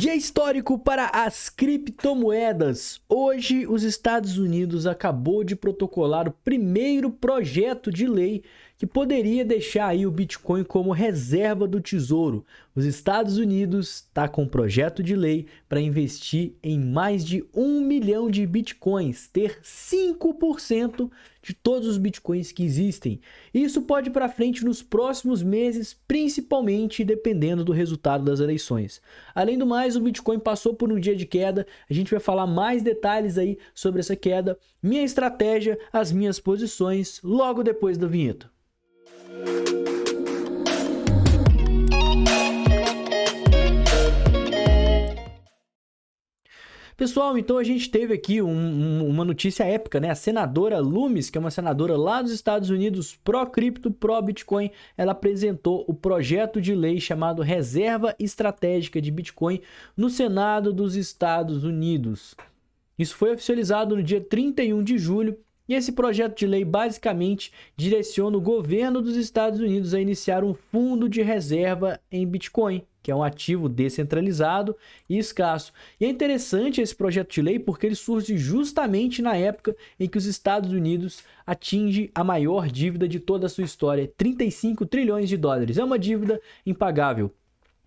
Dia histórico para as criptomoedas. Hoje, os Estados Unidos acabou de protocolar o primeiro projeto de lei que poderia deixar aí o Bitcoin como reserva do tesouro. Os Estados Unidos está com um projeto de lei para investir em mais de 1 milhão de Bitcoins, ter 5% de todos os Bitcoins que existem. Isso pode ir para frente nos próximos meses, principalmente dependendo do resultado das eleições. Além do mais, o Bitcoin passou por um dia de queda. A gente vai falar mais detalhes aí sobre essa queda, minha estratégia, as minhas posições, logo depois da vinheta. Pessoal, então a gente teve aqui uma notícia épica, né? A senadora Loomis, que é uma senadora lá dos Estados Unidos, pró-cripto, pró-Bitcoin, ela apresentou o projeto de lei chamado Reserva Estratégica de Bitcoin no Senado dos Estados Unidos. Isso foi oficializado no dia 31 de julho. E esse projeto de lei basicamente direciona o governo dos Estados Unidos a iniciar um fundo de reserva em Bitcoin, que é um ativo descentralizado e escasso. E é interessante esse projeto de lei porque ele surge justamente na época em que os Estados Unidos atinge a maior dívida de toda a sua história, 35 trilhões de dólares. É uma dívida impagável.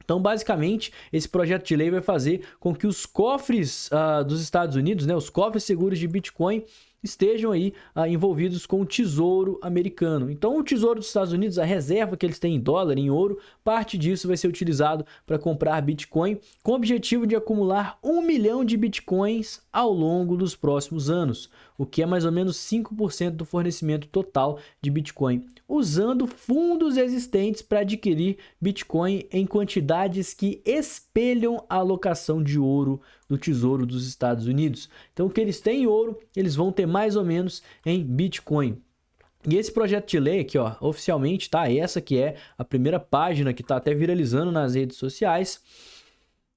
Então, basicamente, esse projeto de lei vai fazer com que os cofres dos Estados Unidos, né, os cofres seguros de Bitcoin, estejam aí envolvidos com o Tesouro americano. Então, o Tesouro dos Estados Unidos, a reserva que eles têm em dólar, em ouro, parte disso vai ser utilizado para comprar Bitcoin, com o objetivo de acumular 1 milhão de Bitcoins ao longo dos próximos anos, o que é mais ou menos 5% do fornecimento total de Bitcoin, usando fundos existentes para adquirir Bitcoin em quantidades que espelham a alocação de ouro do Tesouro dos Estados Unidos. Então, o que eles têm em ouro, eles vão ter mais ou menos em Bitcoin. E esse projeto de lei aqui, ó, oficialmente, tá? Essa que é a primeira página que tá até viralizando nas redes sociais.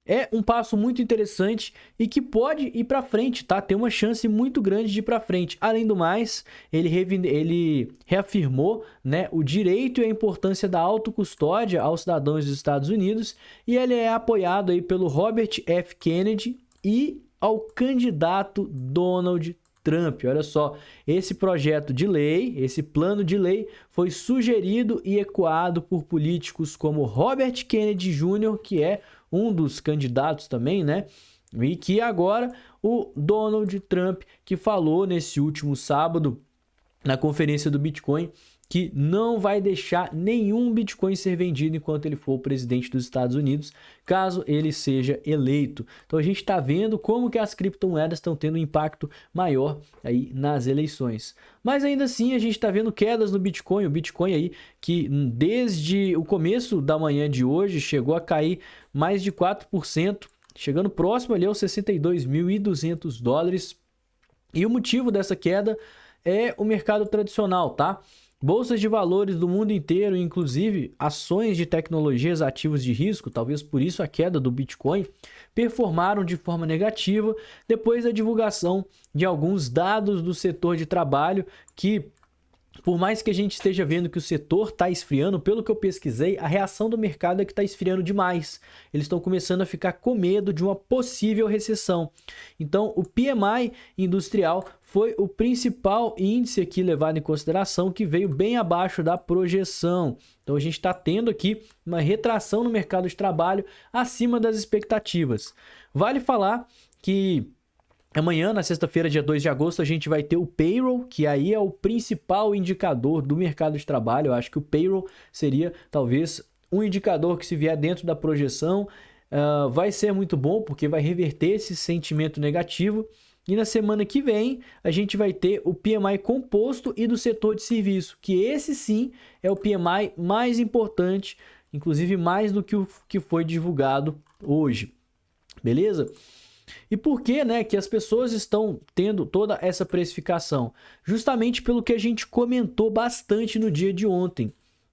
É um passo muito interessante e que pode ir para frente, tá? Tem uma chance muito grande de ir para frente. Além do mais, ele reafirmou, né, o direito e a importância da autocustódia aos cidadãos dos Estados Unidos, e ele é apoiado aí pelo Robert F. Kennedy e ao candidato Donald Trump. Olha só, esse projeto de lei, esse plano de lei foi sugerido e ecoado por políticos como Robert Kennedy Jr., que é um dos candidatos também, né? E que agora o Donald Trump, que falou nesse último sábado na conferência do Bitcoin, que não vai deixar nenhum Bitcoin ser vendido enquanto ele for o presidente dos Estados Unidos, caso ele seja eleito. Então a gente está vendo como que as criptomoedas estão tendo um impacto maior aí nas eleições. Mas ainda assim a gente está vendo quedas no Bitcoin, o Bitcoin aí que desde o começo da manhã de hoje chegou a cair mais de 4%, chegando próximo ali aos 62.200 dólares. E o motivo dessa queda é o mercado tradicional, tá? Bolsas de valores do mundo inteiro, inclusive ações de tecnologias ativos de risco, talvez por isso a queda do Bitcoin, performaram de forma negativa depois da divulgação de alguns dados do setor de trabalho que, por mais que a gente esteja vendo que o setor está esfriando, pelo que eu pesquisei, a reação do mercado é que está esfriando demais. Eles estão começando a ficar com medo de uma possível recessão. Então, o PMI industrial foi o principal índice aqui levado em consideração, que veio bem abaixo da projeção. Então, a gente está tendo aqui uma retração no mercado de trabalho acima das expectativas. Vale falar que amanhã, na sexta-feira, dia 2 de agosto, a gente vai ter o payroll, que aí é o principal indicador do mercado de trabalho. Eu acho que o payroll seria, talvez, um indicador que, se vier dentro da projeção, vai ser muito bom, porque vai reverter esse sentimento negativo. E na semana que vem, a gente vai ter o PMI composto e do setor de serviço, que esse sim é o PMI mais importante, inclusive mais do que o que foi divulgado hoje. Beleza? E por que, né, que as pessoas estão tendo toda essa precificação? Justamente pelo que a gente comentou bastante no dia de ontem.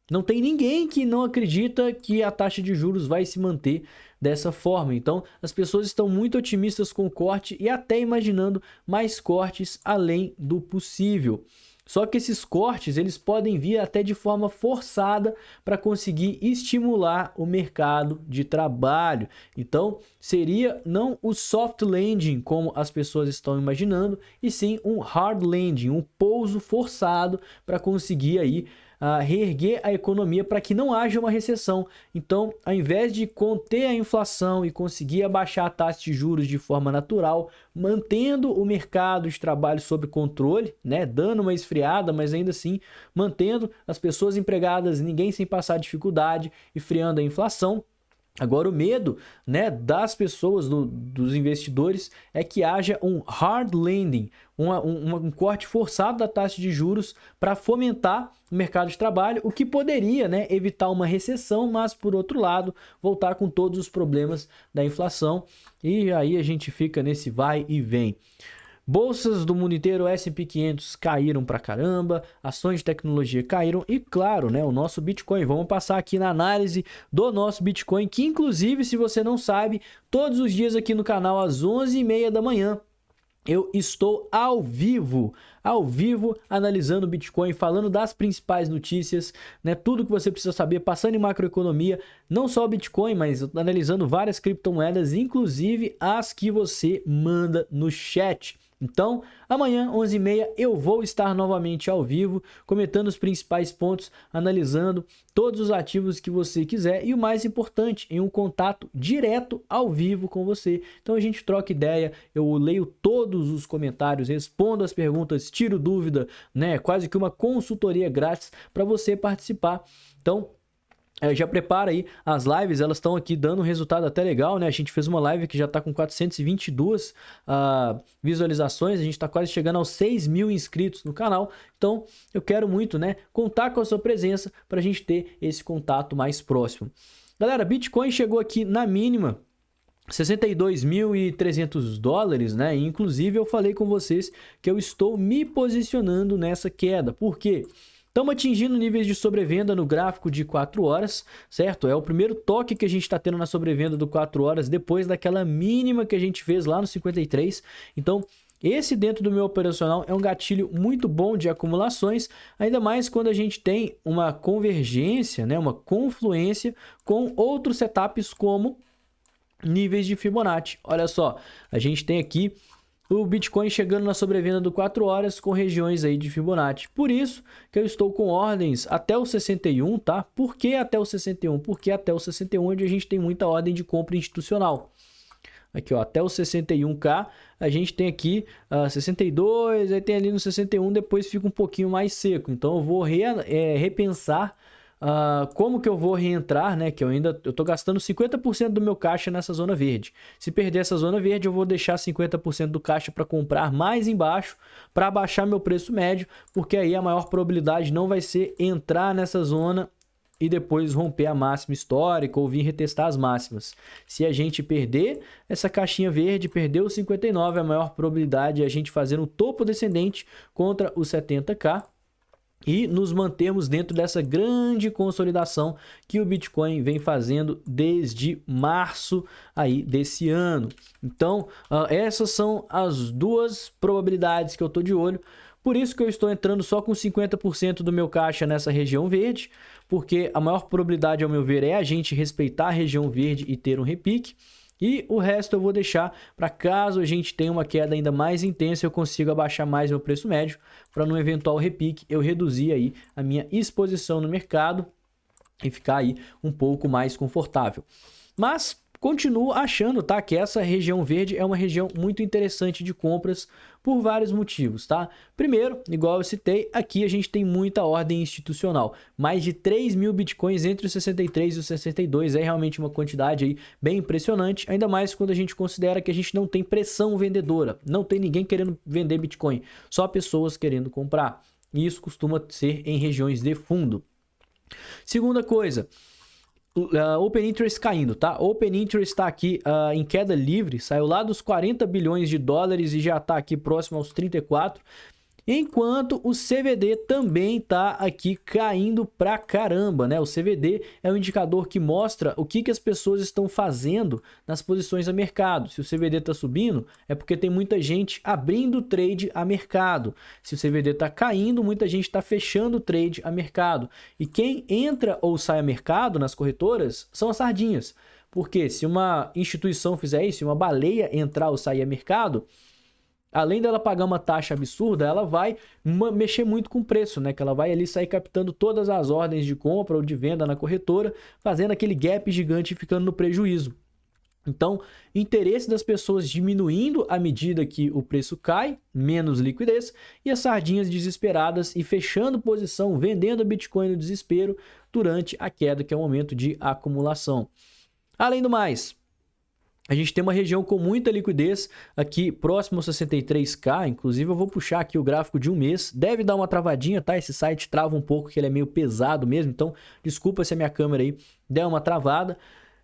Não tem ninguém que não acredita que a taxa de juros vai se manter dessa forma. Então, as pessoas estão muito otimistas com o corte e até imaginando mais cortes além do possível. Só que esses cortes, eles podem vir até de forma forçada para conseguir estimular o mercado de trabalho. Então, seria não o soft landing como as pessoas estão imaginando, e sim um hard landing, um pouso forçado para conseguir aí reerguer a economia para que não haja uma recessão. Então, ao invés de conter a inflação e conseguir abaixar a taxa de juros de forma natural, mantendo o mercado de trabalho sob controle, né, dando uma esfriada, mas ainda assim mantendo as pessoas empregadas, ninguém sem passar dificuldade e freando a inflação. Agora, o medo, né, das pessoas, dos investidores, é que haja um hard landing, um corte forçado da taxa de juros para fomentar o mercado de trabalho, o que poderia, né, evitar uma recessão, mas, por outro lado, voltar com todos os problemas da inflação. E aí a gente fica nesse vai e vem. Bolsas do mundo inteiro, S&P 500 caíram pra caramba, ações de tecnologia caíram e, claro, né, o nosso Bitcoin. Vamos passar aqui na análise do nosso Bitcoin, que inclusive, se você não sabe, todos os dias aqui no canal às 11h30 da manhã, eu estou ao vivo analisando o Bitcoin, falando das principais notícias, né, tudo que você precisa saber, passando em macroeconomia, não só o Bitcoin, mas analisando várias criptomoedas, inclusive as que você manda no chat. Então, amanhã, 11h30, eu vou estar novamente ao vivo, comentando os principais pontos, analisando todos os ativos que você quiser e o mais importante, em um contato direto ao vivo com você. Então, a gente troca ideia, eu leio todos os comentários, respondo as perguntas, tiro dúvida, né? Quase que uma consultoria grátis para você participar. Então, já prepara aí as lives, elas estão aqui dando um resultado até legal, né? A gente fez uma live que já está com 422 visualizações, a gente está quase chegando aos 6.000 inscritos no canal. Então, eu quero muito, né, contar com a sua presença para a gente ter esse contato mais próximo. Galera, Bitcoin chegou aqui na mínima, 62.300 dólares, né? E, inclusive, eu falei com vocês que eu estou me posicionando nessa queda. Por quê? Estamos atingindo níveis de sobrevenda no gráfico de 4 horas, certo? É o primeiro toque que a gente está tendo na sobrevenda do 4 horas, depois daquela mínima que a gente fez lá no 53. Então, esse dentro do meu operacional é um gatilho muito bom de acumulações, ainda mais quando a gente tem uma convergência, né? Uma confluência com outros setups como níveis de Fibonacci. Olha só, a gente tem aqui o Bitcoin chegando na sobrevenda do 4 horas com regiões aí de Fibonacci. Por isso que eu estou com ordens até o 61, tá? Por que até o 61? Porque até o 61 onde a gente tem muita ordem de compra institucional. Aqui, ó, até o 61K, a gente tem aqui 62, aí tem ali no 61, depois fica um pouquinho mais seco. Então eu vou repensar como que eu vou reentrar, né? Que eu tô gastando 50% do meu caixa nessa zona verde. Se perder essa zona verde, eu vou deixar 50% do caixa para comprar mais embaixo, para baixar meu preço médio, porque aí a maior probabilidade não vai ser entrar nessa zona e depois romper a máxima histórica ou vir retestar as máximas. Se a gente perder essa caixinha verde, perder o 59, a maior probabilidade é a gente fazer um topo descendente contra o 70K. E nos mantermos dentro dessa grande consolidação que o Bitcoin vem fazendo desde março aí desse ano. Então, essas são as duas probabilidades que eu estou de olho. Por isso que eu estou entrando só com 50% do meu caixa nessa região verde, porque a maior probabilidade, ao meu ver, é a gente respeitar a região verde e ter um repique. E o resto eu vou deixar para caso a gente tenha uma queda ainda mais intensa, eu consiga abaixar mais meu preço médio, para no eventual repique eu reduzir aí a minha exposição no mercado e ficar aí um pouco mais confortável. Mas continuo achando, tá, que essa região verde é uma região muito interessante de compras por vários motivos, tá? Primeiro, igual eu citei, aqui a gente tem muita ordem institucional. Mais de 3.000 bitcoins entre os 63 e os 62 é realmente uma quantidade aí bem impressionante, ainda mais quando a gente considera que a gente não tem pressão vendedora, não tem ninguém querendo vender bitcoin, só pessoas querendo comprar. E isso costuma ser em regiões de fundo. Segunda coisa, Open Interest caindo, tá? Open Interest está aqui em queda livre, saiu lá dos 40 bilhões de dólares e já está aqui próximo aos 34. Enquanto o CVD também está aqui caindo pra caramba, né? O CVD é um indicador que mostra o que as pessoas estão fazendo nas posições a mercado. Se o CVD está subindo, é porque tem muita gente abrindo trade a mercado. Se o CVD está caindo, muita gente está fechando trade a mercado. E quem entra ou sai a mercado nas corretoras são as sardinhas. Porque se uma instituição fizer isso, se uma baleia entrar ou sair a mercado, além dela pagar uma taxa absurda, ela vai mexer muito com o preço, né? Que ela vai ali sair captando todas as ordens de compra ou de venda na corretora, fazendo aquele gap gigante e ficando no prejuízo. Então, interesse das pessoas diminuindo à medida que o preço cai, menos liquidez, e as sardinhas desesperadas e fechando posição, vendendo Bitcoin no desespero durante a queda, que é o momento de acumulação. Além do mais, a gente tem uma região com muita liquidez aqui próximo ao 63K, inclusive eu vou puxar aqui o gráfico de um mês, deve dar uma travadinha, tá? Esse site trava um pouco, que ele é meio pesado mesmo, então desculpa se a minha câmera aí der uma travada.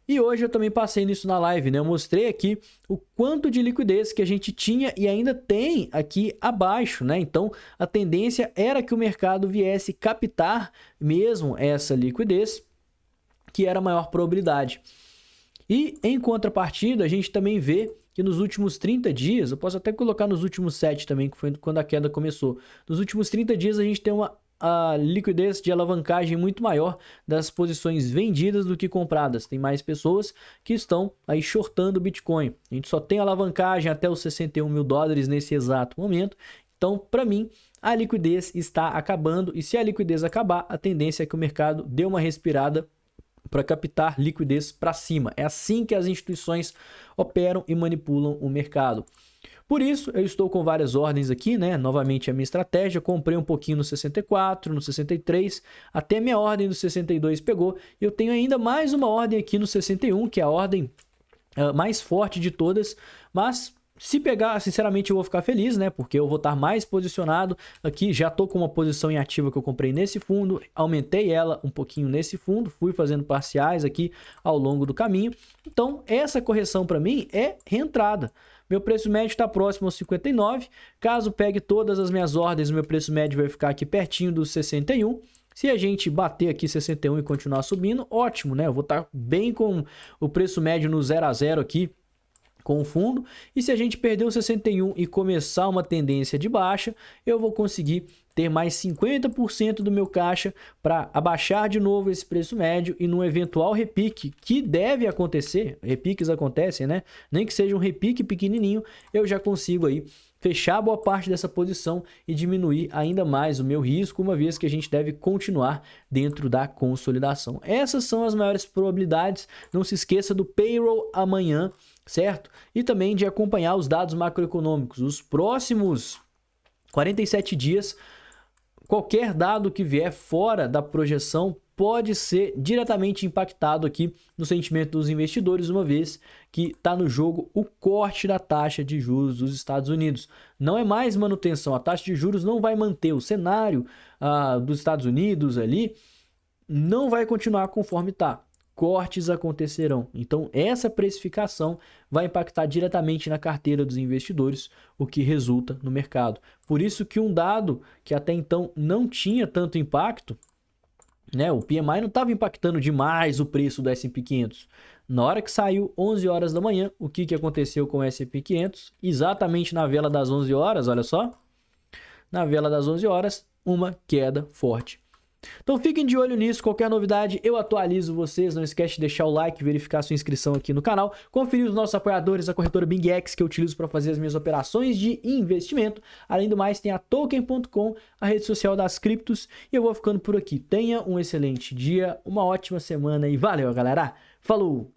E hoje eu também passei nisso na live, né? Eu mostrei aqui o quanto de liquidez que a gente tinha e ainda tem aqui abaixo, né? Então a tendência era que o mercado viesse captar mesmo essa liquidez, que era a maior probabilidade. E em contrapartida, a gente também vê que nos últimos 30 dias, eu posso até colocar nos últimos 7 também, que foi quando a queda começou. Nos últimos 30 dias a gente tem a liquidez de alavancagem muito maior das posições vendidas do que compradas. Tem mais pessoas que estão aí shortando o Bitcoin. A gente só tem alavancagem até os 61 mil dólares nesse exato momento. Então, para mim, a liquidez está acabando. E se a liquidez acabar, a tendência é que o mercado dê uma respirada para captar liquidez para cima. É assim que as instituições operam e manipulam o mercado. Por isso, eu estou com várias ordens aqui, né? Novamente a minha estratégia, comprei um pouquinho no 64, no 63, até minha ordem do 62 pegou. Eu tenho ainda mais uma ordem aqui no 61, que é a ordem mais forte de todas, mas se pegar, sinceramente, eu vou ficar feliz, né? Porque eu vou estar mais posicionado aqui. Já estou com uma posição em ativa que eu comprei nesse fundo. Aumentei ela um pouquinho nesse fundo. Fui fazendo parciais aqui ao longo do caminho. Então, essa correção para mim é reentrada. Meu preço médio está próximo aos 59. Caso pegue todas as minhas ordens, o meu preço médio vai ficar aqui pertinho dos 61. Se a gente bater aqui 61 e continuar subindo, ótimo, né? Eu vou estar bem com o preço médio no 0 a 0 aqui com o fundo, e se a gente perder o 61 e começar uma tendência de baixa, eu vou conseguir ter mais 50% do meu caixa para abaixar de novo esse preço médio e num eventual repique que deve acontecer, repiques acontecem, né? Nem que seja um repique pequenininho, eu já consigo aí fechar boa parte dessa posição e diminuir ainda mais o meu risco, uma vez que a gente deve continuar dentro da consolidação. Essas são as maiores probabilidades. Não se esqueça do payroll amanhã, certo? E também de acompanhar os dados macroeconômicos. Os próximos 47 dias, qualquer dado que vier fora da projeção pode ser diretamente impactado aqui no sentimento dos investidores, uma vez que está no jogo o corte da taxa de juros dos Estados Unidos. Não é mais manutenção, a taxa de juros não vai manter o cenário dos Estados Unidos ali, não vai continuar conforme está. Cortes acontecerão. Então, essa precificação vai impactar diretamente na carteira dos investidores, o que resulta no mercado. Por isso que um dado que até então não tinha tanto impacto, né? O PMI não estava impactando demais o preço do S&P 500. Na hora que saiu 11 horas da manhã, o que aconteceu com o S&P 500? Exatamente na vela das 11 horas, olha só. Na vela das 11 horas, uma queda forte. Então fiquem de olho nisso, qualquer novidade eu atualizo vocês, não esquece de deixar o like, verificar sua inscrição aqui no canal, conferir os nossos apoiadores, a corretora BingX que eu utilizo para fazer as minhas operações de investimento. Além do mais, tem a Token.com, a rede social das criptos, e eu vou ficando por aqui. Tenha um excelente dia, uma ótima semana e valeu, galera! Falou!